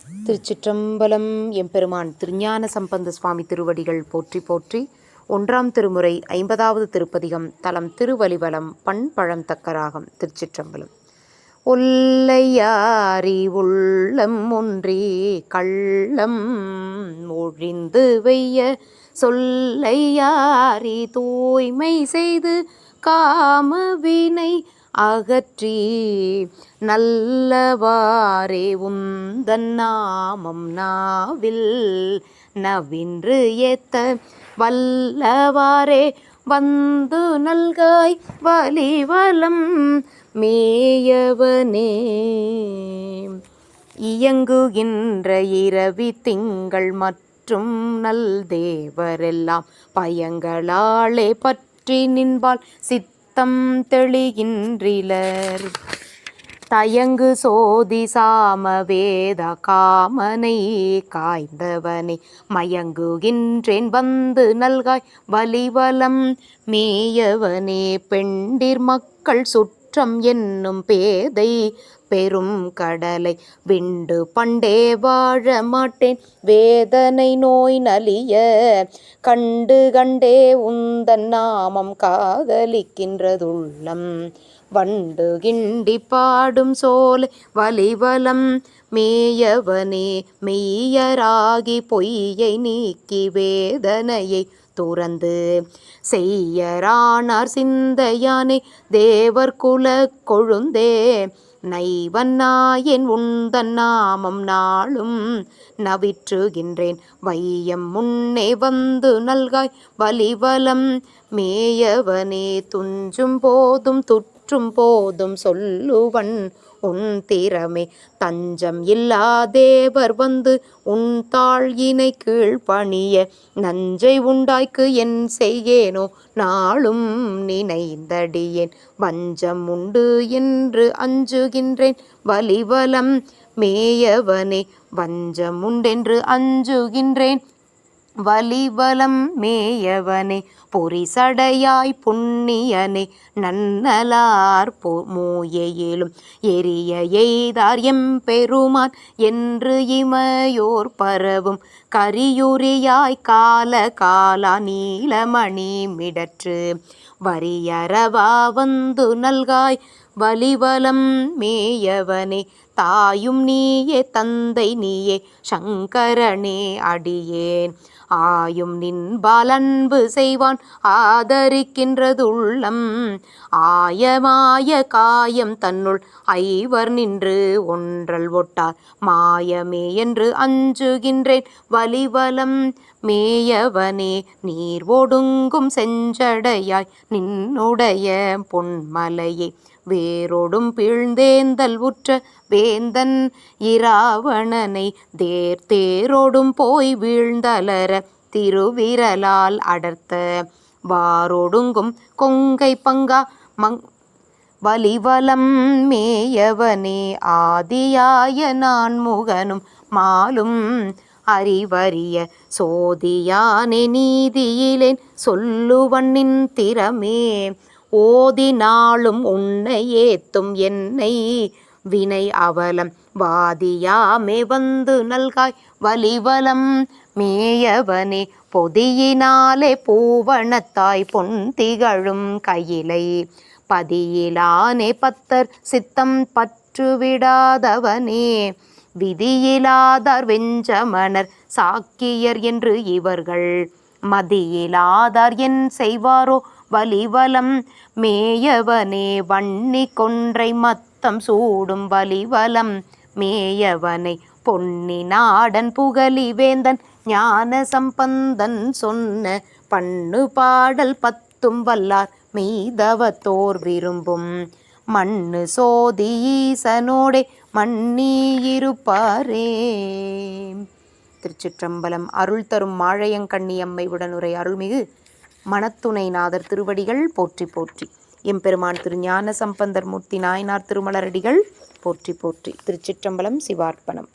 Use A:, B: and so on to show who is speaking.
A: திருச்சிற்றம்பலம். எம்பெருமான் திருஞான சம்பந்த சுவாமி திருவடிகள் போற்றி போற்றி. 1ஆம் திருமுறை 50வது திருப்பதிகம். தலம் திருவலிவலம். பண் பழந்தக்கராகம். திருச்சிற்றம்பலம். ஒல்லையாரி உள்ளம் ஒன்றி கள்ளம் ஒழிந்து வெய்ய சொல்லையாரி தூய்மை செய்து காமவினை அகற்றி நல்லவாறே உந்தன் நாமம் நாவில் நவின்று ஏத்த வல்லவாறே வந்து நல்காய் வலிவலம் மேயவனே. இயங்குகின்ற இரவி திங்கள் மற்றும் நல் தேவரெல்லாம் பயங்களாலே பற்றி நின்பால் சித்தம் தெளிகின்றிலர். தயங்கு சோதி சாம வேத காமனை காய்ந்தவனே மயங்குகின்றேன் வந்து நல்காய் வலிவலம் மேயவனே. பெண்டிர் மக்கள் சுற்றம் என்னும் பேதை பெரும் கடலை விண்டு பண்டே வாழ மாட்டேன் வேதனை நோய் நலிய கண்டு கண்டே உந்தன் நாமம் காதலிக்கின்றதுள்ளம் வண்டு கிண்டி பாடும் சோலை வலிவலம் மேயவனே. மெய்யராகி பொய்யை நீக்கி வேதனையை துறந்து செய்யரானார் சிந்தையானே தேவர் குல கொழுந்தே. நைவன்னாயேன் உந்தன் நாமம் நாளும் நவிற்றுகின்றேன் வையம் முன்னே வந்து நல்காய் வலிவலம் மேயவனே. துஞ்சும் போதும் துற்றும் போதும் சொல்லுவன் உன் திறமே தஞ்சம் இல்லா தேவர் வந்து உன் தாழ் இணை கீழ் பணிய நஞ்சை உண்டாய்க்கு என் செய்யேனோ நாளும் நினைந்தடியேன் வஞ்சம் உண்டு என்று அஞ்சுகின்றேன் வலிவலம் மேயவனே. வஞ்சம் உண்டென்று அஞ்சுகின்றேன் வலிவலம் மேயவனே. பொறிசடையாய் புண்ணியனே நன்னலார் மூயையிலும் எரிய எய்தார் எம்பெருமான் என்று இமையோர் பரவும் கரியுரியாய் கால காலா நீலமணி மிடற்று வரியறவா வந்து நல்காய் வலிவலம் மேயவனே. தாயும் நீயே தந்தை நீயே சங்கரனே அடியேன் ஆயும் நின்பால் அன்பு செய்வான் ஆதரிக்கின்றதுள்ளம் ஆயமாய காயம் தன்னுள் ஐவர் நின்று ஒன்றல் ஒட்டார் மாயமே என்று அஞ்சுகின்றேன் வலிவலம் மேயவனே. நீர் ஒடுங்கும் செஞ்சடையாய் நின்னுடைய பொன்மலையை வேரோடும் வீழ்ந்தேந்தல் உற்ற வேந்தன் இராவணனை தேரோடும் போய் வீழ்ந்தலர திருவிரலால் அடர்த்த வாரோடுங்கும் கொங்கை பங்கா வலிவலம் மேயவனே. ஆதியாய நான் முகனும் மாலும் அறிவறிய சோதியானே நீதியிலேன் சொல்லுவண்ணின் திறமே ஓதி நாளும் உன்னை ஏத்தும் என்னை வினை அவலம் வாதியாமே வந்து நல்காய் வலிவலம் மேயவனே. பொதியினாலே பூவனத்தாய் பொன் திகழும் கையிலை பதியிலானே பத்தர் சித்தம் பற்றுவிடாதவனே. விதியிலாதார் வெஞ்சமனர் சாக்கியர் என்று இவர்கள் மதியிலாதார் என் செய்வாரோ வலிவலம் மேயவனே. வன்னி கொன்றை மத்தம் சூடும் வலிவலம் மேயவனை. பொன்னி நாடன் புகழி வேந்தன் ஞான சம்பந்தன் சொன்ன பண்ணு பாடல் பத்தும் வல்லார் மெய்தவத்தோர் விரும்பும் மண்ணு சோதி ஈசனோடே மன்னியிருப்பாரே. திருச்சிற்றம்பலம். அருள் தரும் மாழையங்கண்ணியம்மை உடனுரை அருள்மிகு மணத்துணைநாதர் திருவடிகள் போற்றி போற்றி. எம்பெருமான் திருஞான சம்பந்தர் மூர்த்தி நாயனார் திருமலரடிகள் போற்றி போற்றி. திருச்சிற்றம்பலம். சிவார்ப்பணம்.